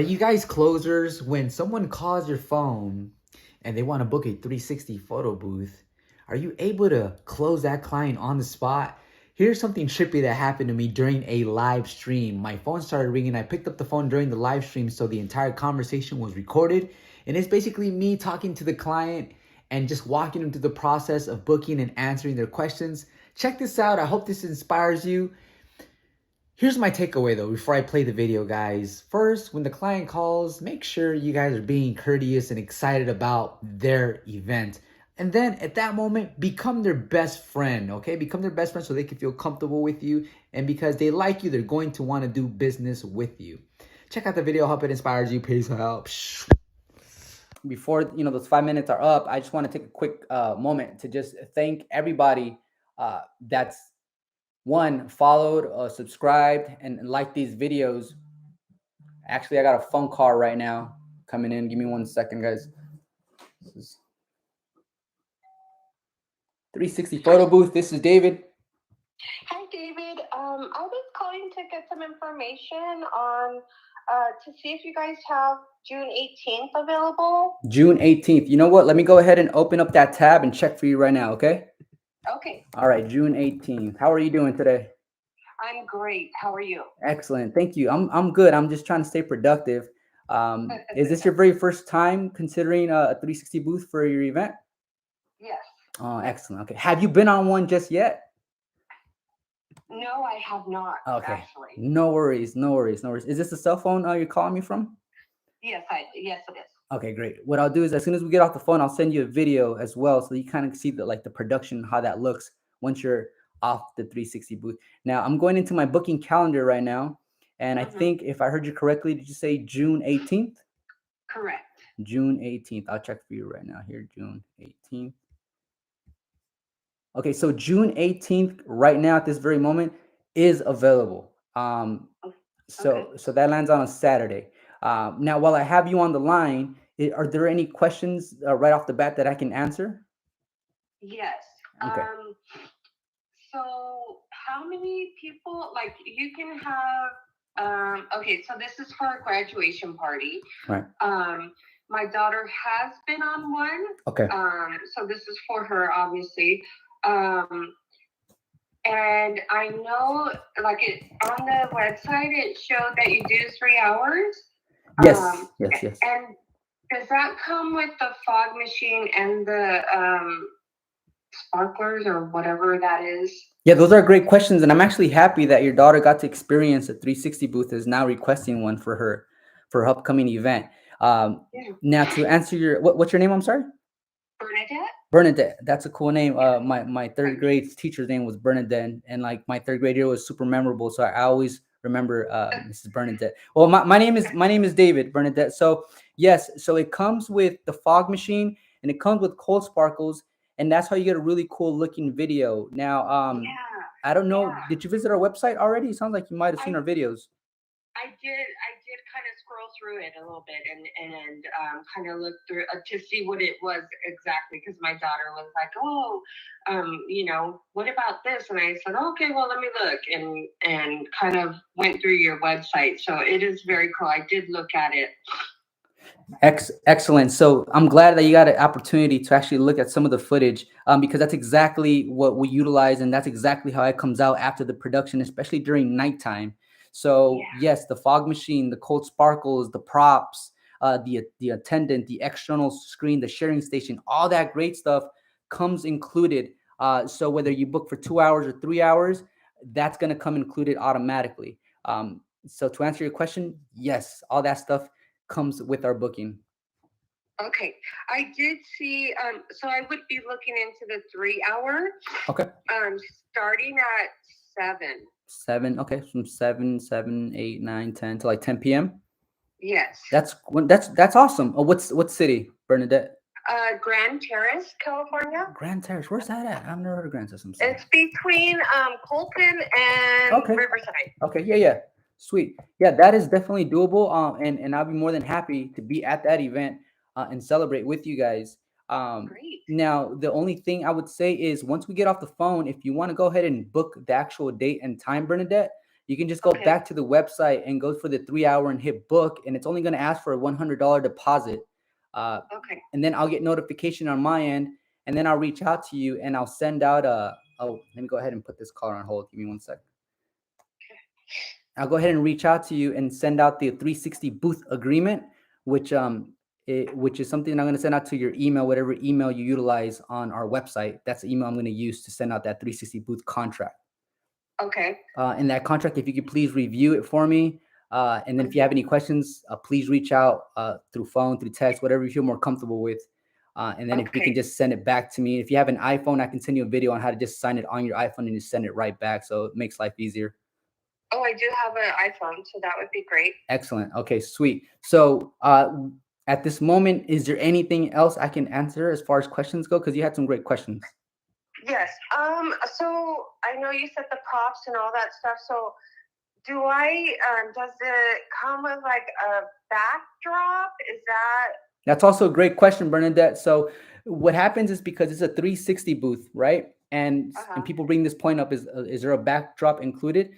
Are you guys closers, when someone calls your phone and they want to book a 360 photo booth, are you able to close that client on the spot? Here's something trippy that happened to me during a live stream. My phone started ringing. I picked up the phone during the live stream, so the entire conversation was recorded. And it's basically me talking to the client and just walking them through the process of booking and answering their questions. Check this out. I hope this inspires you. Here's my takeaway though, before I play the video, guys. First, when the client calls, make sure you guys are being courteous and excited about their event. And then at that moment, become their best friend, okay? Become their best friend so they can feel comfortable with you. And because they like you, they're going to want to do business with you. Check out the video. Hope it inspires you. Peace out. Before those 5 minutes are up, I just want to take a quick moment to just thank everybody that's followed, subscribed, and liked these videos. Actually, I got a phone call right now coming in. Give me 1 second, guys. This is 360 photo booth. This is David. Hi, David. I was calling to get some information on to see if you guys have June 18th available. June 18th. You know what? Let me go ahead and open up that tab and check for you right now, okay? Okay. All right, June 18th. How are you doing today? I'm great. How are you? Excellent. Thank you. I'm good. I'm just trying to stay productive. Is this your very first time considering a 360 booth for your event? Yes. Oh, excellent. Okay. Have you been on one just yet? No, I have not. Okay. Actually. No worries. No worries. No worries. Is this the cell phone you're calling me from? Yes, yes, it is. Okay, great. What I'll do is as soon as we get off the phone, I'll send you a video as well, so you kind of see the production, how that looks once you're off the 360 booth. Now I'm going into my booking calendar right now, and I think if I heard you correctly, did you say June 18th? Correct. June 18th. I'll check for you right now here. June 18th. Okay, so June 18th, right now at this very moment, is available. So that lands on a Saturday. Now, while I have you on the line, are there any questions right off the bat that I can answer? Yes. Okay. So how many people, like you can have, okay, so this is for a graduation party. Right. My daughter has been on one. Okay. So this is for her, obviously. And I know, like on the website, it showed that you do 3 hours. Yes, yes. And does that come with the fog machine and the sparklers or whatever that is? Yeah, those are great questions, and I'm actually happy that your daughter got to experience a 360 booth. Is now requesting one for her upcoming event. Now to answer your what's your name? I'm sorry. Bernadette. Bernadette, that's a cool name. My third grade teacher's name was Bernadette, and like my third grade year was super memorable, so I always remember Mrs. Bernadette. Well, my name is David Bernadette. So yes, so it comes with the fog machine and it comes with cold sparkles, and that's how you get a really cool looking video. Now, I don't know, did you visit our website already? It sounds like you might have seen our videos. I did kind of scroll through it a little bit and kind of look through to see what it was exactly, because my daughter was like, oh, what about this? And I said, okay, well, let me look, and kind of went through your website. So it is very cool. I did look at it. Excellent. So I'm glad that you got an opportunity to actually look at some of the footage, because that's exactly what we utilize, and that's exactly how it comes out after the production, especially during nighttime. So yes, the fog machine, the cold sparkles, the props, the attendant, the external screen, the sharing station, all that great stuff comes included. So whether you book for 2 hours or 3 hours, that's going to come included automatically. So to answer your question, yes, all that stuff comes with our booking. Okay, I did see. So I would be looking into the 3 hour. Okay. Starting at 7. 7. Okay, from 7, 8, 9, 10 to like 10 p.m. Yes. That's awesome. What city, Bernadette? Grand Terrace, California. Grand Terrace. Where's that at? I've never heard of Grand Terrace. It's between Colton and Riverside. Okay. Yeah. Sweet. Yeah, that is definitely doable. And I'll be more than happy to be at that event and celebrate with you guys. Great. Now, the only thing I would say is once we get off the phone, if you want to go ahead and book the actual date and time, Bernadette, you can just go back to the website and go for the 3 hour and hit book, and it's only going to ask for a $100 deposit. And then I'll get notification on my end, and then I'll reach out to you and I'll send out a. Oh, let me go ahead and put this caller on hold. Give me 1 sec. I'll go ahead and reach out to you and send out the 360 booth agreement, which which is something I'm going to send out to your email, whatever email you utilize on our website. That's the email I'm going to use to send out that 360 booth contract. Okay. In that contract, if you could please review it for me. And then if you have any questions, please reach out through phone, through text, whatever you feel more comfortable with. And then if you can just send it back to me. If you have an iPhone, I can send you a video on how to just sign it on your iPhone and just send it right back. So it makes life easier. Oh, I do have an iPhone, so that would be great. Excellent. Okay, sweet. So at this moment, is there anything else I can answer as far as questions go? Because you had some great questions. Yes. So I know you said the props and all that stuff. So do I, does it come with like a backdrop? Is that? That's also a great question, Bernadette. So what happens is, because it's a 360 booth, right? And people bring this point up, is there a backdrop included?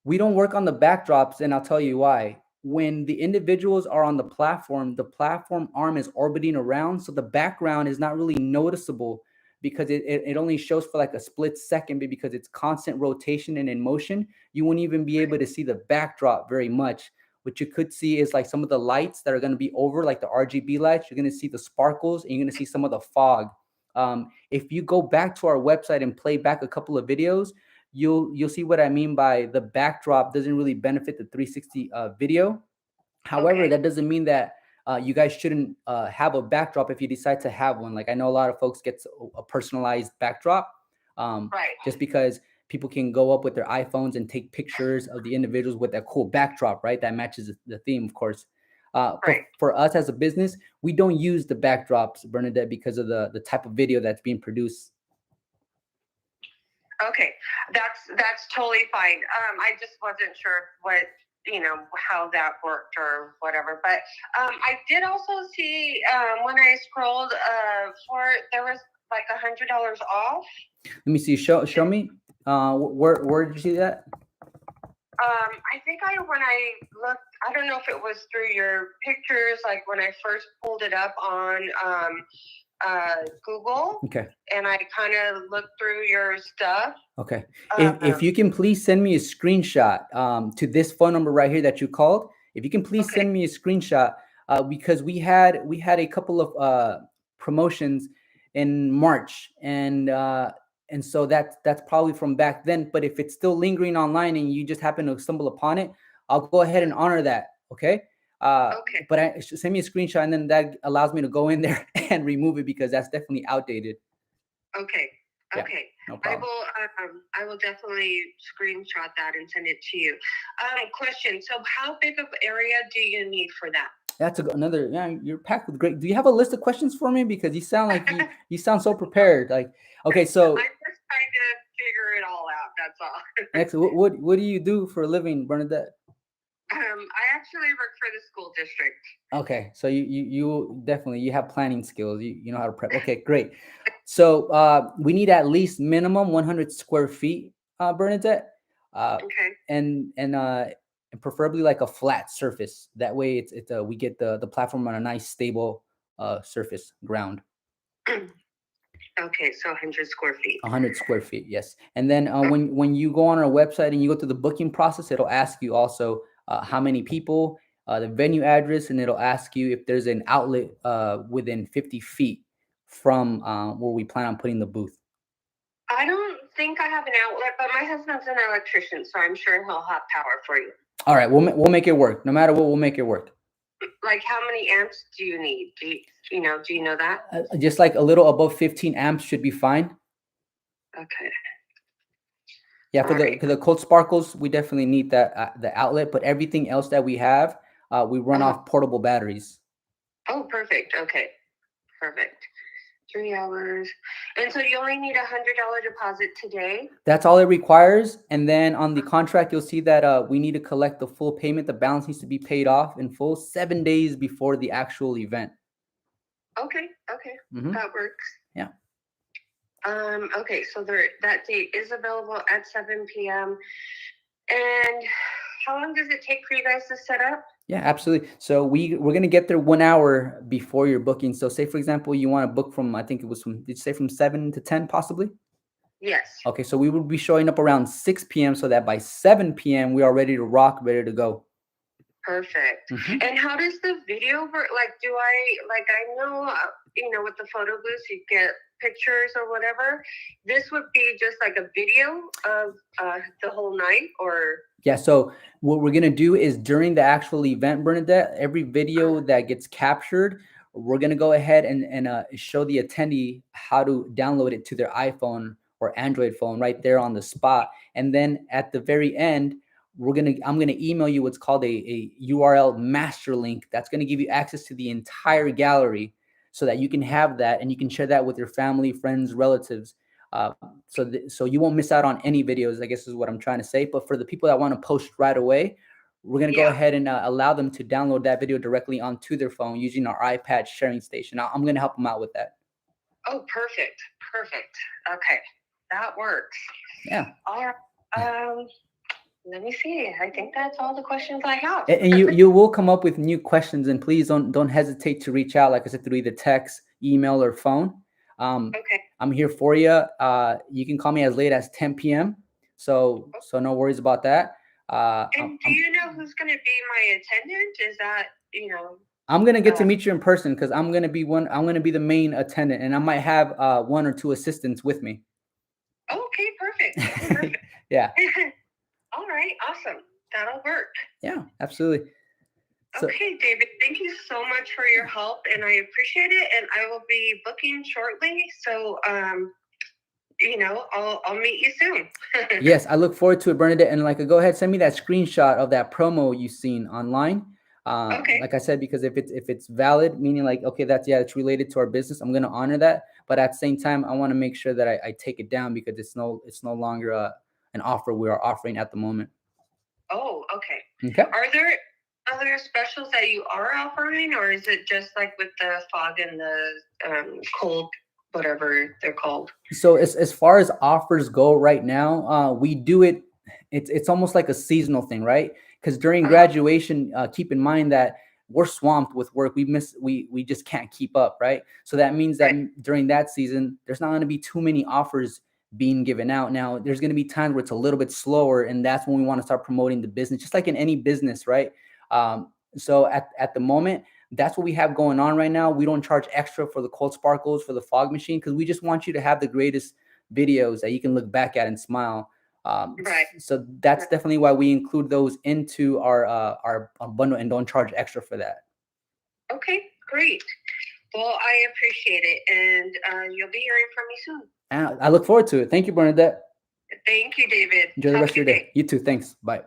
We don't work on the backdrops, and I'll tell you why. When the individuals are on the platform arm is orbiting around, so the background is not really noticeable, because it only shows for like a split second, but because it's constant rotation and in motion, you won't even be able to see the backdrop very much. What you could see is like some of the lights that are going to be over, like the RGB lights. You're going to see the sparkles, and you're going to see some of the fog. If you go back to our website and play back a couple of videos, you'll see what I mean by the backdrop doesn't really benefit the 360 video. However, that doesn't mean that you guys shouldn't have a backdrop if you decide to have one. Like, I know a lot of folks get a personalized backdrop, just because people can go up with their iPhones and take pictures of the individuals with that cool backdrop, right? That matches the theme, of course. But for us as a business, we don't use the backdrops, Bernadette, because of the type of video that's being produced. Okay, that's totally fine. I just wasn't sure what, how that worked or whatever. But I did also see when I scrolled there was like $100 off. Let me see. Show me. Where did you see that? I think when I looked, I don't know if it was through your pictures, like when I first pulled it up on Google. Okay. And I kind of looked through your stuff. Okay. If you can please send me a screenshot to this phone number right here that you called. If you can please send me a screenshot, because we had a couple of promotions in March, and so that's probably from back then. But if it's still lingering online and you just happen to stumble upon it, I'll go ahead and honor that. Okay. But send me a screenshot, and then that allows me to go in there and remove it, because that's definitely outdated. Okay. Yeah, no problem. I will definitely screenshot that and send it to you. Question. So how big of area do you need for that? That's another. Yeah, you're packed with great. Do you have a list of questions for me? Because you sound like you sound so prepared. Like, okay, so I'm just trying to figure it all out. That's all. next, what do you do for a living, Bernadette? I actually work for the school district. Okay, so you definitely you have planning skills. You know how to prep. Okay, great. So we need at least minimum 100 square feet, Bernadette. And preferably like a flat surface. That way, it's we get the platform on a nice stable surface ground. Okay, so 100 square feet. 100 square feet, yes. And then when you go on our website and you go through the booking process, it'll ask you also how many people, the venue address, and it'll ask you if there's an outlet within 50 feet from where we plan on putting the booth. I don't think I have an outlet, but my husband's an electrician, so I'm sure he'll have power for you. All right, we'll make it work. No matter what, we'll make it work. Like, how many amps do you need? Do you know that? Just like a little above 15 amps should be fine. Okay. Yeah, for the cold sparkles, we definitely need that the outlet, but everything else that we have, we run off portable batteries. Oh, perfect. Okay, perfect. 3 hours, and so you only need $100 deposit today. That's all it requires, and then on the contract, you'll see that we need to collect the full payment. The balance needs to be paid off in full 7 days before the actual event. Okay, that works. Yeah. Okay, so that date is available at 7 p.m. And how long does it take for you guys to set up? Yeah, absolutely. So we're gonna get there 1 hour before your booking. So say for example you want to book from, I think it was from, did you say from 7 to 10 possibly? Yes. Okay, so we will be showing up around 6 p.m. so that by 7 p.m. we are ready to rock, ready to go. Perfect. Mhm. And how does the video work? Like, do I know, with the photo booths, you get pictures or whatever. This would be just like a video of the whole night, or? Yeah, so what we're gonna do is during the actual event, Bernadette, every video Uh, that gets captured, we're gonna go ahead and show the attendee how to download it to their iPhone or Android phone right there on the spot. And then at the very end, I'm gonna email you what's called a URL master link that's gonna give you access to the entire gallery so that you can have that and you can share that with your family, friends, relatives. So you won't miss out on any videos, I guess is what I'm trying to say. But for the people that want to post right away, we're going to go yeah. ahead and allow them to download that video directly onto their phone using our iPad sharing station. I'm going to help them out with that. Oh, perfect. Perfect. Okay. That works. Yeah. All right. Let me see. I think that's all the questions I have. And you will come up with new questions, and please don't hesitate to reach out, like I said, through either text, email, or phone. Okay. I'm here for you. You can call me as late as 10 p.m. So no worries about that. And do you know who's going to be my attendant? Is that, I'm gonna get to meet you in person because I'm gonna be the main attendant, and I might have one or two assistants with me. Okay, perfect. Perfect. Yeah. All right, awesome. That'll work. Yeah, absolutely. So, Okay, David, thank you so much for your help, and I appreciate it. And I will be booking shortly. So, I'll meet you soon. yes, I look forward to it, Bernadette. And go ahead, send me that screenshot of that promo you've seen online. Okay. Like I said, because if it's valid, meaning okay, it's related to our business, I'm gonna honor that. But at the same time, I want to make sure that I take it down because it's no longer an offer we are offering at the moment. Oh, okay. Okay. Are there other specials that you are offering, or is it just like with the fog and the cold, whatever they're called? So as far as offers go right now, we do it. It's almost like a seasonal thing, right? Because during graduation, keep in mind that we're swamped with work. We just can't keep up, right? So that means that during that season, there's not going to be too many offers being given out. Now, there's going to be times where it's a little bit slower, and that's when we want to start promoting the business, just like in any business, right? So at the moment, that's what we have going on right now. We don't charge extra for the cold sparkles for the fog machine because we just want you to have the greatest videos that you can look back at and smile. Right. So that's definitely why we include those into our bundle and don't charge extra for that. Okay, great. Well, I appreciate it, and you'll be hearing from me soon. And I look forward to it. Thank you, Bernadette. Thank you, David. Enjoy the rest of your day. You too. Thanks. Bye.